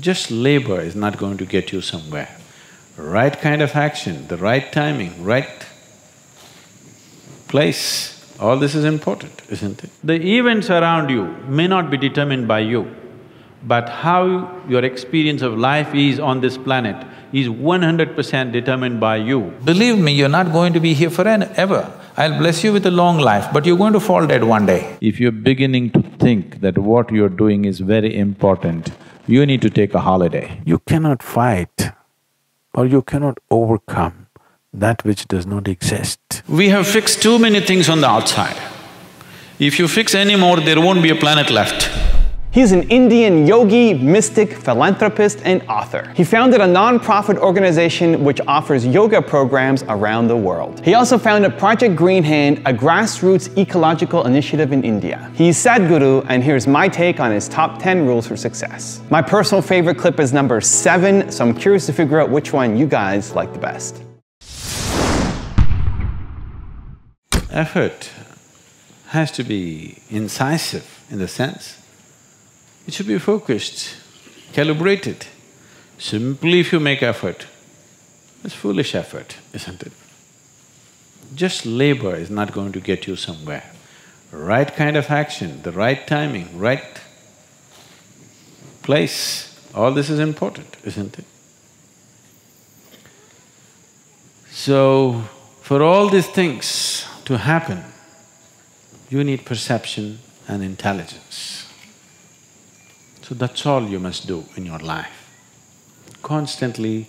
Just labor is not going to get you somewhere. Right kind of action, the right timing, right place, all this is important, isn't it? The events around you may not be determined by you, but how your experience of life is on this planet is 100% determined by you. Believe me, you're not going to be here forever. I'll bless you with a long life, but you're going to fall dead one day. If you're beginning to think that what you're doing is very important, you need to take a holiday. You cannot fight or you cannot overcome that which does not exist. We have fixed too many things on the outside. If you fix any more, there won't be a planet left. He's an Indian yogi, mystic, philanthropist, and author. He founded a non-profit organization which offers yoga programs around the world. He also founded Project Green Hand, a grassroots ecological initiative in India. He's Sadhguru, and here's my take on his top 10 rules for success. My personal favorite clip is number 7, so I'm curious to figure out which one you guys like the best. Effort has to be incisive in the sense, it should be focused, calibrated. Simply if you make effort, it's foolish effort, isn't it? Just labor is not going to get you somewhere. Right kind of action, the right timing, right place, all this is important, isn't it? So, for all these things to happen, you need perception and intelligence. So that's all you must do in your life. Constantly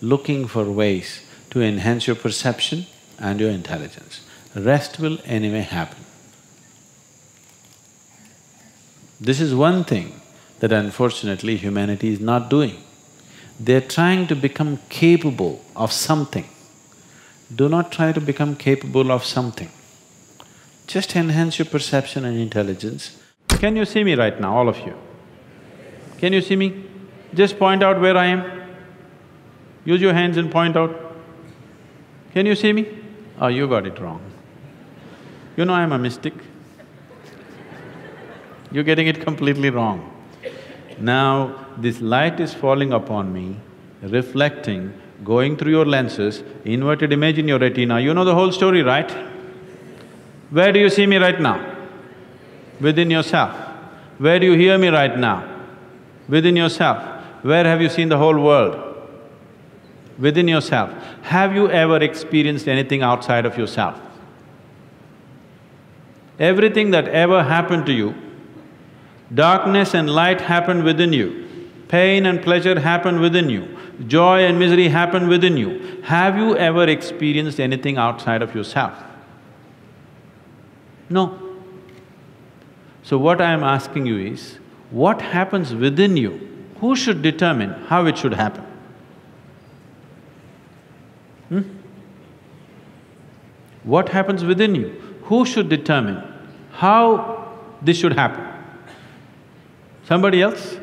looking for ways to enhance your perception and your intelligence. Rest will anyway happen. This is one thing that unfortunately humanity is not doing. They're trying to become capable of something. Do not try to become capable of something. Just enhance your perception and intelligence. Can you see me right now, all of you? Can you see me? Just point out where I am. Use your hands and point out. Can you see me? Oh, you got it wrong. You know I'm a mystic. You're getting it completely wrong. Now, this light is falling upon me, reflecting, going through your lenses, inverted image in your retina. You know the whole story, right? Where do you see me right now? Within yourself. Where do you hear me right now? Within yourself. Where have you seen the whole world? Within yourself. Have you ever experienced anything outside of yourself? Everything that ever happened to you, darkness and light happened within you, pain and pleasure happened within you, joy and misery happened within you. Have you ever experienced anything outside of yourself? No. So what I am asking you is, what happens within you, who should determine how it should happen? What happens within you, who should determine how this should happen? Somebody else?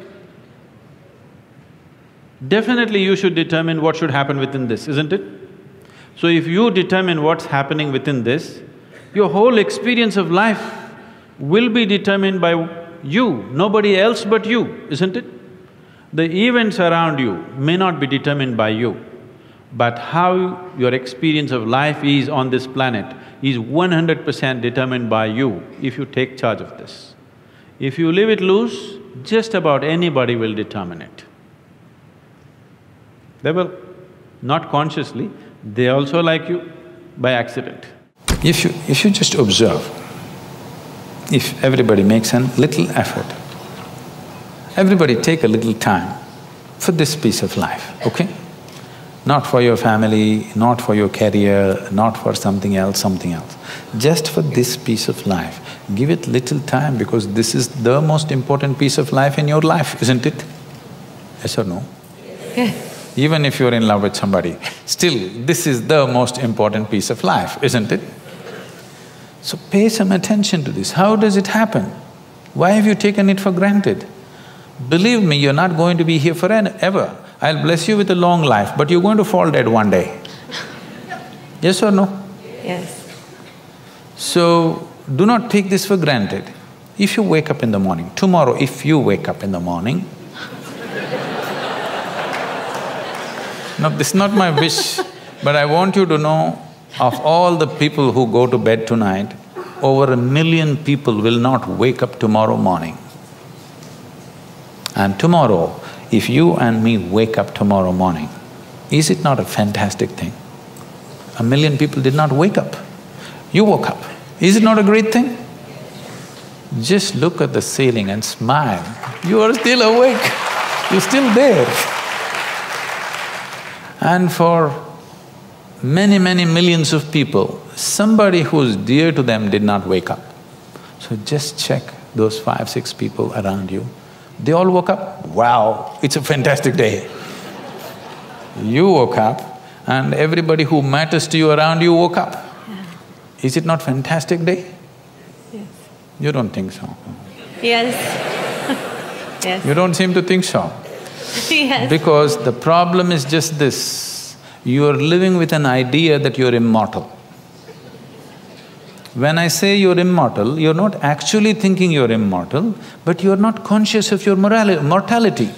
Definitely you should determine what should happen within this, isn't it? So if you determine what's happening within this, your whole experience of life will be determined by you, nobody else but you, isn't it? The events around you may not be determined by you, but how your experience of life is on this planet is 100% determined by you if you take charge of this. If you leave it loose, just about anybody will determine it. They will, not consciously, they also like you by accident. If you just observe, if everybody makes a little effort, everybody take a little time for this piece of life, okay? Not for your family, not for your career, not for something else, just for this piece of life. Give it little time because this is the most important piece of life in your life, isn't it? Yes or no? Yes. Even if you're in love with somebody, still this is the most important piece of life, isn't it? So pay some attention to this. How does it happen? Why have you taken it for granted? Believe me, you're not going to be here forever. I'll bless you with a long life, but you're going to fall dead one day. Yes or no? Yes. So, do not take this for granted. If you wake up in the morning, tomorrow if you wake up in the morning, No, this is not my wish, but I want you to know, of all the people who go to bed tonight, over 1 million people will not wake up tomorrow morning. And tomorrow, if you and me wake up tomorrow morning, is it not a fantastic thing? 1 million people did not wake up. You woke up. Is it not a great thing? Just look at the ceiling and smile. You are still awake. You're still there. And for many, many millions of people, somebody who's dear to them did not wake up. So just check those 5, 6 people around you. They all woke up. Wow, it's a fantastic day. You woke up and everybody who matters to you around you woke up. Is it not fantastic day? Yes. You don't think so? Yes. Yes. You don't seem to think so. Yes. Because the problem is just this, you are living with an idea that you're immortal. When I say you're immortal, you're not actually thinking you're immortal, but you're not conscious of your mortality.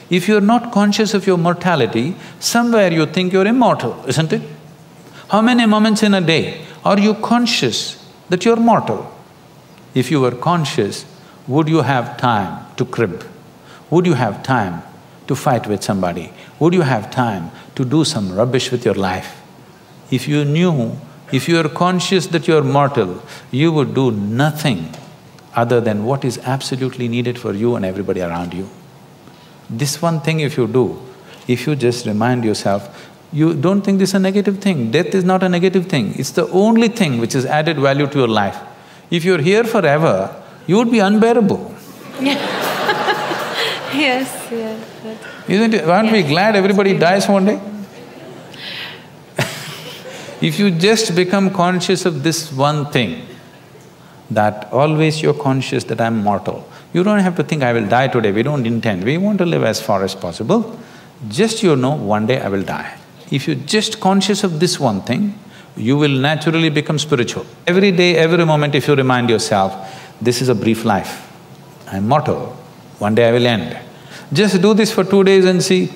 If you're not conscious of your mortality, somewhere you think you're immortal, isn't it? How many moments in a day are you conscious that you're mortal? If you were conscious, would you have time to crib? Would you have time to fight with somebody? Would you have time to do some rubbish with your life? If you knew, if you are conscious that you are mortal, you would do nothing other than what is absolutely needed for you and everybody around you. This one thing if you do, if you just remind yourself, you don't think this is a negative thing. Death is not a negative thing. It's the only thing which has added value to your life. If you're here forever, you would be unbearable. Yes, yes. Isn't it? Aren't we glad everybody dies one day? If you just become conscious of this one thing, that always you're conscious that I'm mortal, you don't have to think, I will die today, we don't intend, we want to live as far as possible. Just you know, one day I will die. If you're just conscious of this one thing, you will naturally become spiritual. Every day, every moment if you remind yourself, this is a brief life, I'm mortal, one day I will end. Just do this for 2 days and see,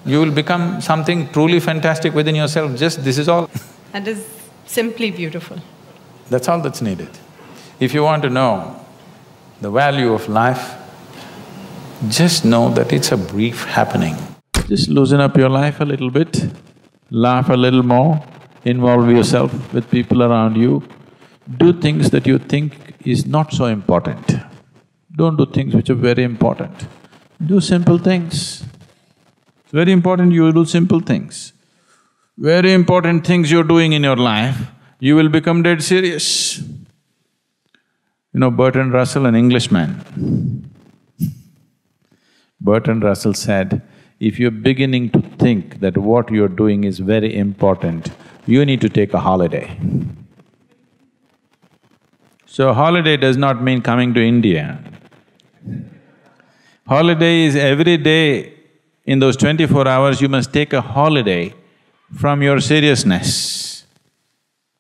you will become something truly fantastic within yourself, just this is all. That is simply beautiful. That's all that's needed. If you want to know the value of life, just know that it's a brief happening. Just loosen up your life a little bit, laugh a little more, involve yourself with people around you, do things that you think is not so important. Don't do things which are very important. Do simple things. It's very important you do simple things. Very important things you're doing in your life, you will become dead serious. You know Bertrand Russell, an Englishman. Bertrand Russell said, if you're beginning to think that what you're doing is very important, you need to take a holiday. So holiday does not mean coming to India. Holiday is every day, in those 24 hours you must take a holiday from your seriousness.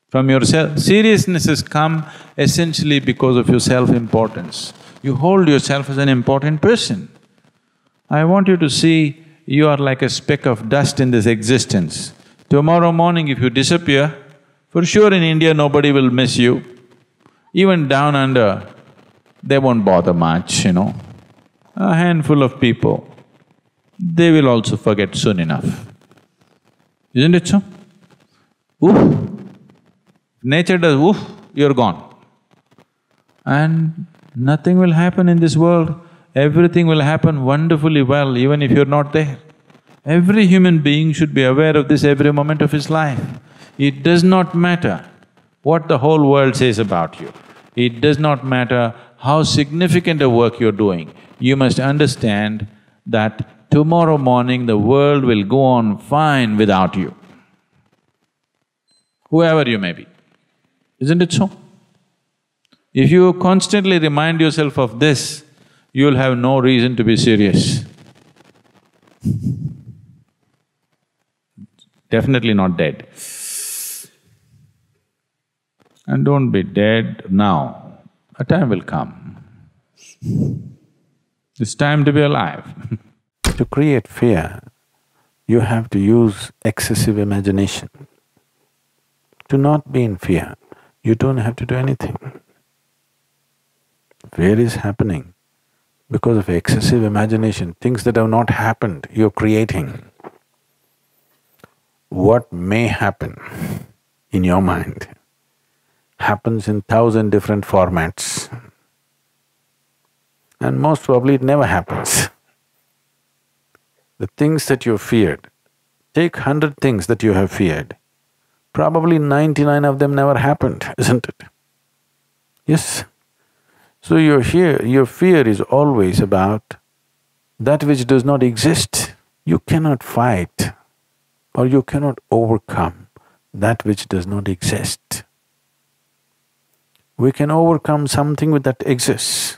From your seriousness has come essentially because of your self-importance. You hold yourself as an important person. I want you to see you are like a speck of dust in this existence. Tomorrow morning if you disappear, for sure in India nobody will miss you. Even down under, they won't bother much, you know. A handful of people, they will also forget soon enough. Isn't it so? Oof! Nature does oof, you're gone. And nothing will happen in this world, everything will happen wonderfully well even if you're not there. Every human being should be aware of this every moment of his life. It does not matter what the whole world says about you. It does not matter how significant a work you're doing. You must understand that tomorrow morning the world will go on fine without you, whoever you may be. Isn't it so? If you constantly remind yourself of this, you'll have no reason to be serious. Definitely not dead. And don't be dead now, a time will come. It's time to be alive. To create fear, You have to use excessive imagination. To not be in fear, you don't have to do anything. Fear is happening because of excessive imagination, things that have not happened, you're creating. What may happen in your mind happens in 1,000 different formats, and most probably it never happens. The things that you feared, take 100 things that you have feared, probably 99 of them never happened, isn't it? Yes. So your fear is always about that which does not exist. You cannot fight or you cannot overcome that which does not exist. We can overcome something that exists.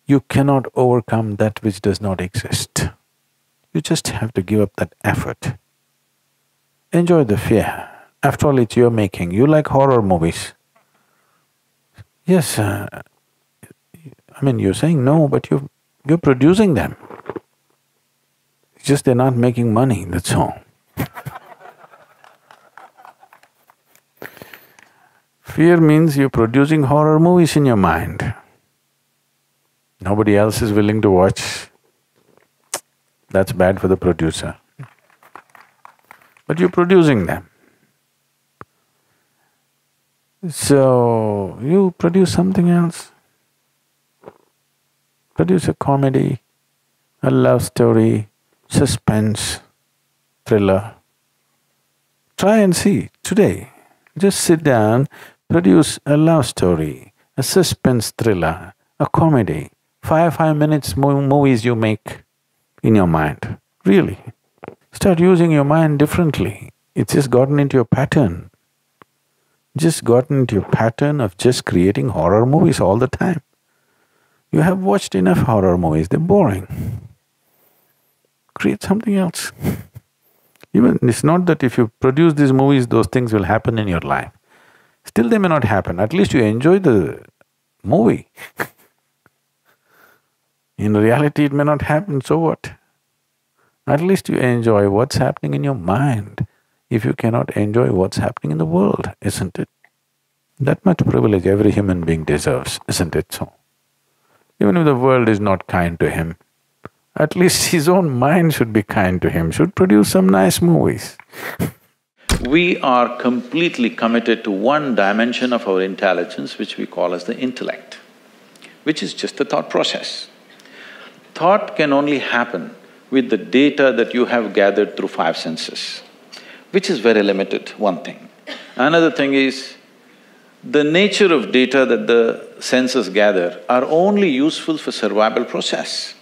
You cannot overcome that which does not exist. You just have to give up that effort. Enjoy the fear. After all, it's your making. You like horror movies. Yes, you're saying no, but you're producing them. It's just they're not making money, that's all. Fear means you're producing horror movies in your mind. Nobody else is willing to watch. That's bad for the producer. But you're producing them. So, you produce something else. Produce a comedy, a love story, suspense, thriller. Try and see today. Just sit down, produce a love story, a suspense thriller, a comedy. 5 minutes movies you make in your mind. Really. Start using your mind differently. It's just gotten into your pattern. Just gotten into your pattern of just creating horror movies all the time. You have watched enough horror movies, they're boring. Create something else. Even it's not that if you produce these movies, those things will happen in your life. Still they may not happen, at least you enjoy the movie. In reality, it may not happen, so what? At least you enjoy what's happening in your mind, if you cannot enjoy what's happening in the world, isn't it? That much privilege every human being deserves, isn't it so? Even if the world is not kind to him, at least his own mind should be kind to him, should produce some nice movies. We are completely committed to one dimension of our intelligence which we call as the intellect, which is just the thought process. Thought can only happen with the data that you have gathered through 5 senses, which is very limited, one thing. Another thing is, the nature of data that the senses gather are only useful for survival process.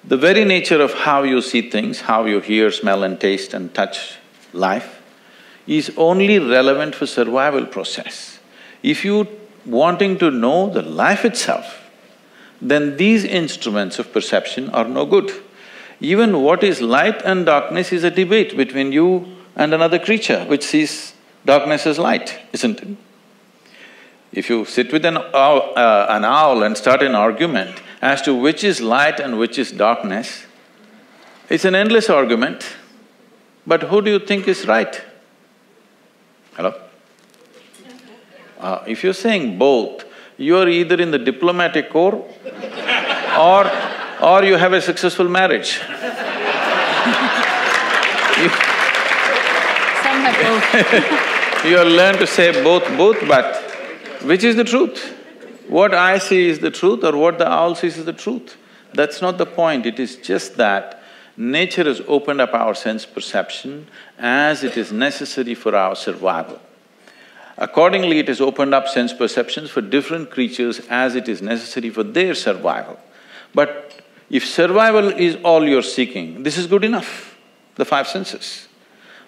The very nature of how you see things, how you hear, smell and taste and touch life is only relevant for survival process. If you wanting to know the life itself, then these instruments of perception are no good. Even what is light and darkness is a debate between you and another creature which sees darkness as light, isn't it? If you sit with an owl and start an argument as to which is light and which is darkness, it's an endless argument, but who do you think is right? Hello? If you're saying both, you're either in the diplomatic corps or you have a successful marriage. Some have both. You learn to say both, but which is the truth? What I see is the truth or what the owl sees is the truth? That's not the point, it is just that nature has opened up our sense perception as it is necessary for our survival. Accordingly, it has opened up sense perceptions for different creatures as it is necessary for their survival. But if survival is all you're seeking, this is good enough, the 5 senses.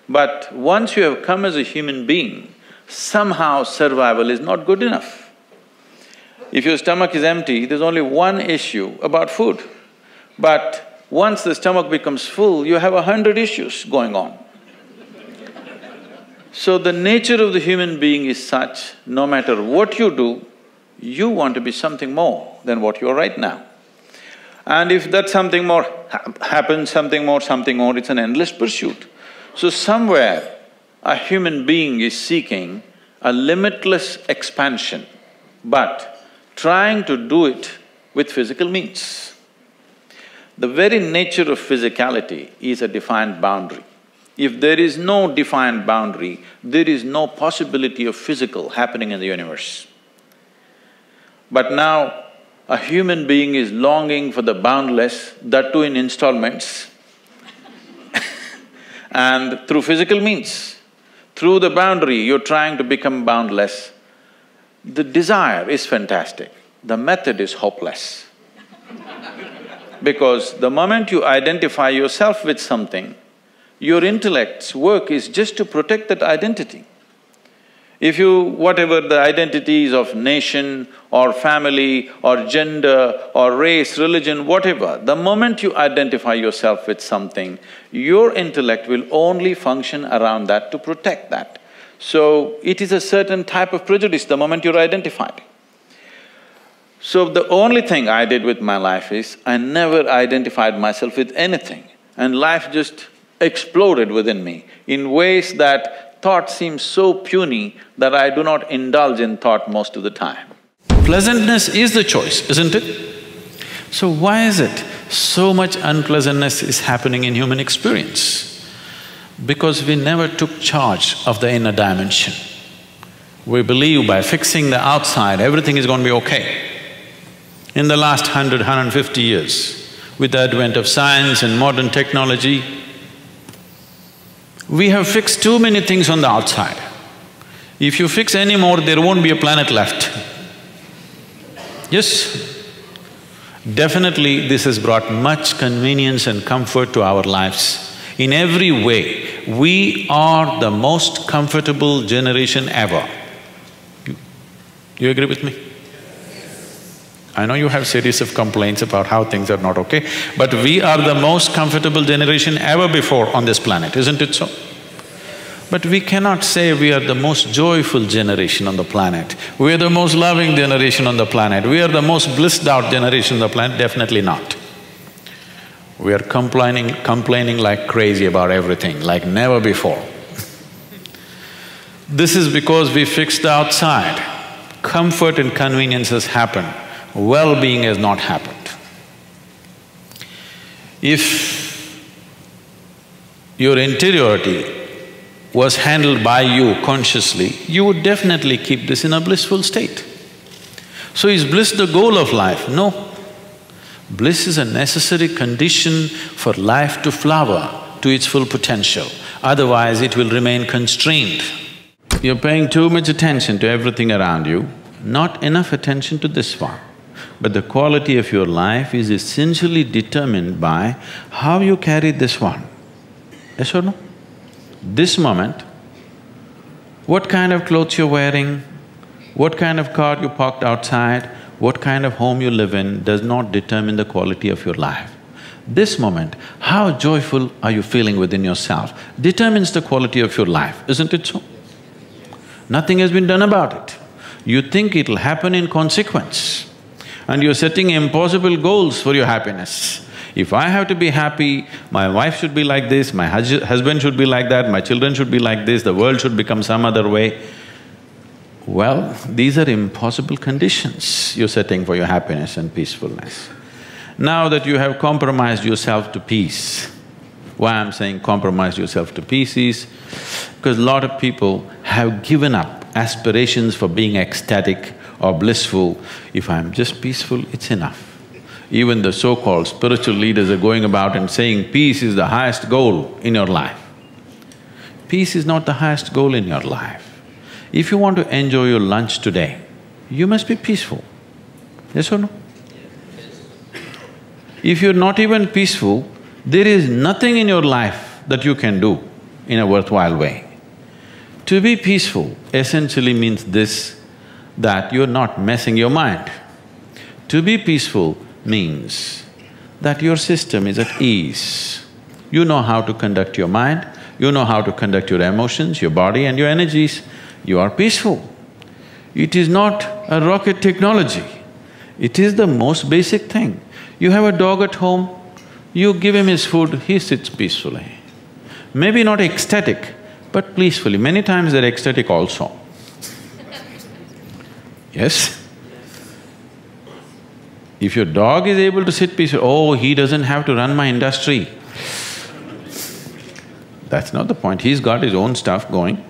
But once you have come as a human being, somehow survival is not good enough. If your stomach is empty, there's only one issue about food. But once the stomach becomes full, you have 100 issues going on. So the nature of the human being is such, no matter what you do, you want to be something more than what you are right now. And if that something more happens, something more, it's an endless pursuit. So somewhere a human being is seeking a limitless expansion, but trying to do it with physical means. The very nature of physicality is a defined boundary. If there is no defined boundary, there is no possibility of physical happening in the universe. But now, a human being is longing for the boundless, that too in installments and through physical means. Through the boundary, you're trying to become boundless. The desire is fantastic, the method is hopeless. Because the moment you identify yourself with something, your intellect's work is just to protect that identity. If you… whatever the identities of nation or family or gender or race, religion, whatever, the moment you identify yourself with something, your intellect will only function around that to protect that. So, it is a certain type of prejudice the moment you're identified. So, the only thing I did with my life is, I never identified myself with anything, and life just exploded within me in ways that thought seems so puny that I do not indulge in thought most of the time. Pleasantness is the choice, isn't it? So why is it so much unpleasantness is happening in human experience? Because we never took charge of the inner dimension. We believe by fixing the outside, everything is going to be okay. In the last 100, 150 years, with the advent of science and modern technology, we have fixed too many things on the outside. If you fix any more, there won't be a planet left. Yes, definitely this has brought much convenience and comfort to our lives. In every way, we are the most comfortable generation ever. You agree with me? I know you have series of complaints about how things are not okay, but we are the most comfortable generation ever before on this planet, isn't it so? But we cannot say we are the most joyful generation on the planet, we are the most loving generation on the planet, we are the most blissed out generation on the planet, definitely not. We are complaining like crazy about everything, like never before. This is because we fixed the outside. Comfort and convenience has happened, well-being has not happened. If your interiority was handled by you consciously, you would definitely keep this in a blissful state. So is bliss the goal of life? No. Bliss is a necessary condition for life to flower to its full potential, otherwise it will remain constrained. You're paying too much attention to everything around you, not enough attention to this one. But the quality of your life is essentially determined by how you carry this one. Yes or no? This moment, what kind of clothes you're wearing, what kind of car you parked outside, what kind of home you live in does not determine the quality of your life. This moment, how joyful are you feeling within yourself determines the quality of your life, isn't it so? Nothing has been done about it. You think it'll happen in consequence, and you're setting impossible goals for your happiness. If I have to be happy, my wife should be like this, my husband should be like that, my children should be like this, the world should become some other way. Well, these are impossible conditions you're setting for your happiness and peacefulness. Now that you have compromised yourself to peace, why I'm saying compromise yourself to peace is because a lot of people have given up aspirations for being ecstatic or blissful. If I'm just peaceful, it's enough. Even the so-called spiritual leaders are going about and saying peace is the highest goal in your life. Peace is not the highest goal in your life. If you want to enjoy your lunch today, you must be peaceful. Yes or no? If you're not even peaceful, there is nothing in your life that you can do in a worthwhile way. To be peaceful essentially means this, that you're not messing your mind. To be peaceful means that your system is at ease. You know how to conduct your mind, you know how to conduct your emotions, your body and your energies. You are peaceful. It is not a rocket technology, it is the most basic thing. You have a dog at home, you give him his food, he sits peacefully. Maybe not ecstatic, but peacefully. Many times they're ecstatic also. Yes? If your dog is able to sit peacefully, oh, he doesn't have to run my industry. That's not the point, he's got his own stuff going.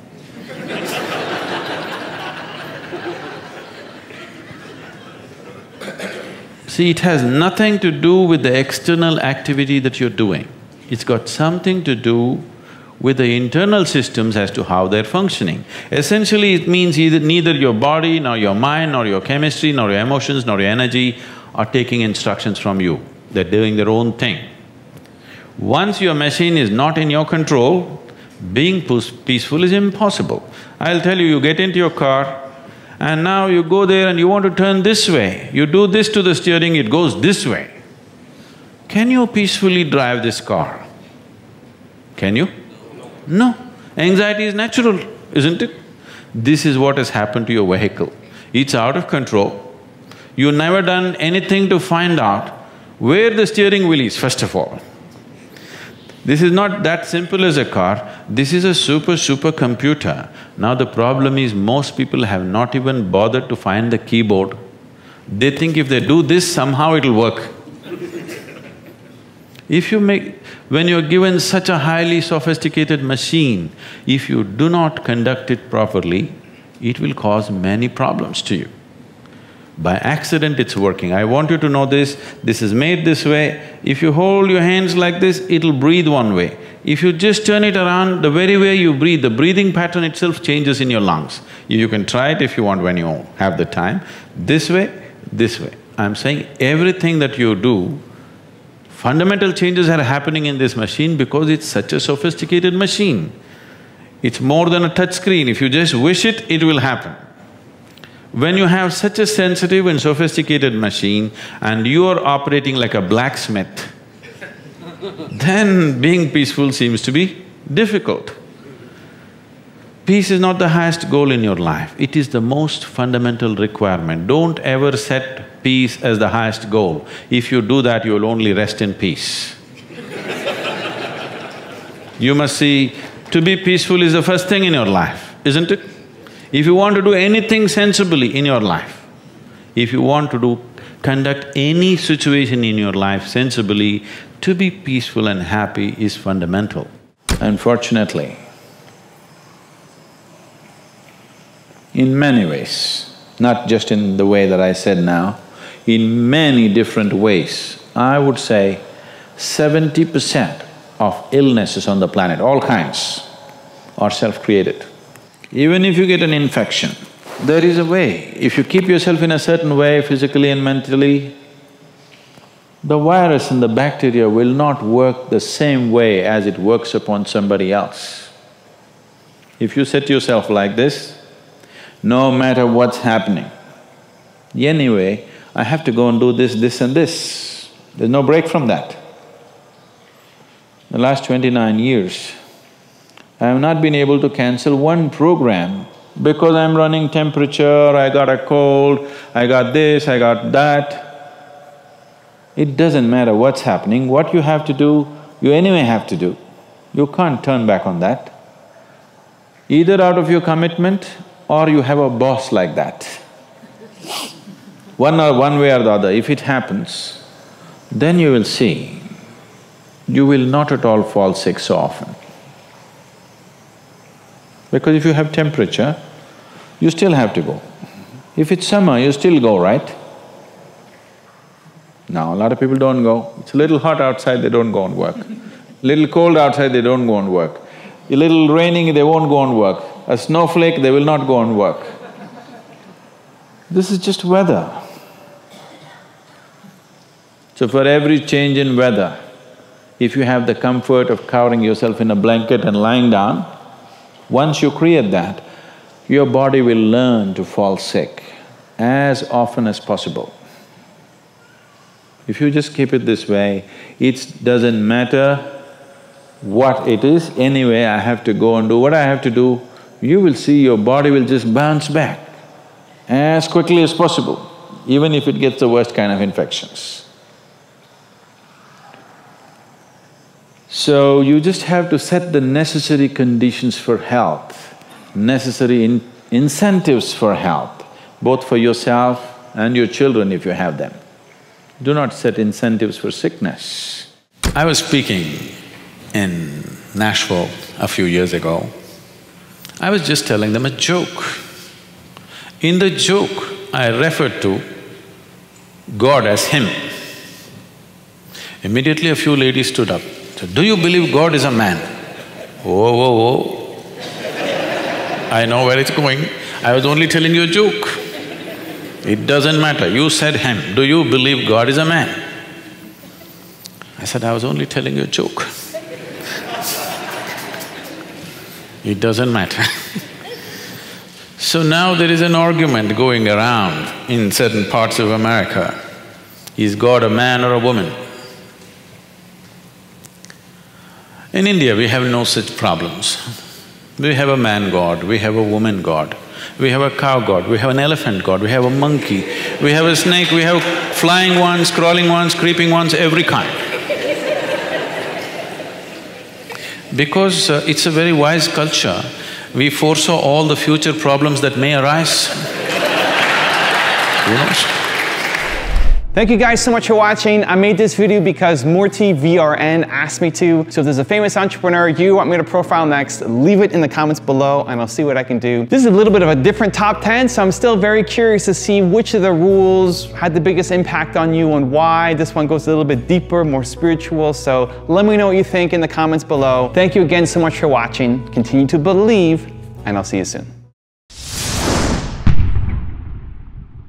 See, it has nothing to do with the external activity that you're doing. It's got something to do with the internal systems as to how they're functioning. Essentially, it means neither your body, nor your mind, nor your chemistry, nor your emotions, nor your energy are taking instructions from you. They're doing their own thing. Once your machine is not in your control, being peaceful is impossible. I'll tell you, you get into your car and now you go there and you want to turn this way. You do this to the steering, it goes this way. Can you peacefully drive this car? Can you? No. Anxiety is natural, isn't it? This is what has happened to your vehicle. It's out of control. You've never done anything to find out where the steering wheel is, first of all. This is not that simple as a car, this is a super computer. Now the problem is most people have not even bothered to find the keyboard. They think if they do this, somehow it'll work. When you're given such a highly sophisticated machine, if you do not conduct it properly, it will cause many problems to you. By accident it's working. I want you to know this is made this way. If you hold your hands like this, it'll breathe one way. If you just turn it around, the very way you breathe, the breathing pattern itself changes in your lungs. You can try it if you want when you have the time. This way, this way. I'm saying everything that you do, fundamental changes are happening in this machine because it's such a sophisticated machine. It's more than a touch screen. If you just wish it, it will happen. When you have such a sensitive and sophisticated machine and you are operating like a blacksmith, then being peaceful seems to be difficult. Peace is not the highest goal in your life, it is the most fundamental requirement. Don't ever set peace as the highest goal. If you do that, you will only rest in peace. You must see, to be peaceful is the first thing in your life, isn't it? If you want to do anything sensibly in your life, if you want to conduct any situation in your life sensibly, to be peaceful and happy is fundamental. Unfortunately, in many ways, not just in the way that I said now, in many different ways, I would say 70% of illnesses on the planet, all kinds, are self-created. Even if you get an infection, there is a way. If you keep yourself in a certain way, physically and mentally, the virus and the bacteria will not work the same way as it works upon somebody else. If you set yourself like this, no matter what's happening, anyway, I have to go and do this, this and this. There's no break from that. The last 29 years, I have not been able to cancel one program because I'm running temperature, I got a cold, I got this, I got that. It doesn't matter what's happening, what you have to do, you anyway have to do. You can't turn back on that. Either out of your commitment or you have a boss like that. One way or the other, if it happens, then you will see, you will not at all fall sick so often. Because if you have temperature, you still have to go. If it's summer, you still go, right? Now, a lot of people don't go. It's a little hot outside, they don't go and work. Little cold outside, they don't go and work. A little raining, they won't go and work. A snowflake, they will not go and work. This is just weather. So for every change in weather, if you have the comfort of covering yourself in a blanket and lying down, once you create that, your body will learn to fall sick as often as possible. If you just keep it this way, it doesn't matter what it is, anyway I have to go and do what I have to do, you will see your body will just bounce back as quickly as possible, even if it gets the worst kind of infections. So you just have to set the necessary conditions for health, necessary incentives for health, both for yourself and your children if you have them. Do not set incentives for sickness. I was speaking in Nashville a few years ago. I was just telling them a joke. In the joke, I referred to God as Him. Immediately a few ladies stood up, said, "Do you believe God is a man?" Whoa, whoa, whoa. I know where it's going. I was only telling you a joke. It doesn't matter, you said Him. Do you believe God is a man? I said, I was only telling you a joke. It doesn't matter. So now there is an argument going around in certain parts of America. Is God a man or a woman? In India, we have no such problems. We have a man god, we have a woman god, we have a cow god, we have an elephant god, we have a monkey, we have a snake, we have flying ones, crawling ones, creeping ones, every kind. Because it's a very wise culture, we foresaw all the future problems that may arise. Who knows? Thank you guys so much for watching. I made this video because Murthy VRN asked me to. So if there's a famous entrepreneur you want me to profile next, leave it in the comments below and I'll see what I can do. This is a little bit of a different top 10, so I'm still very curious to see which of the rules had the biggest impact on you and why. This one goes a little bit deeper, more spiritual, so let me know what you think in the comments below. Thank you again so much for watching. Continue to believe, and I'll see you soon.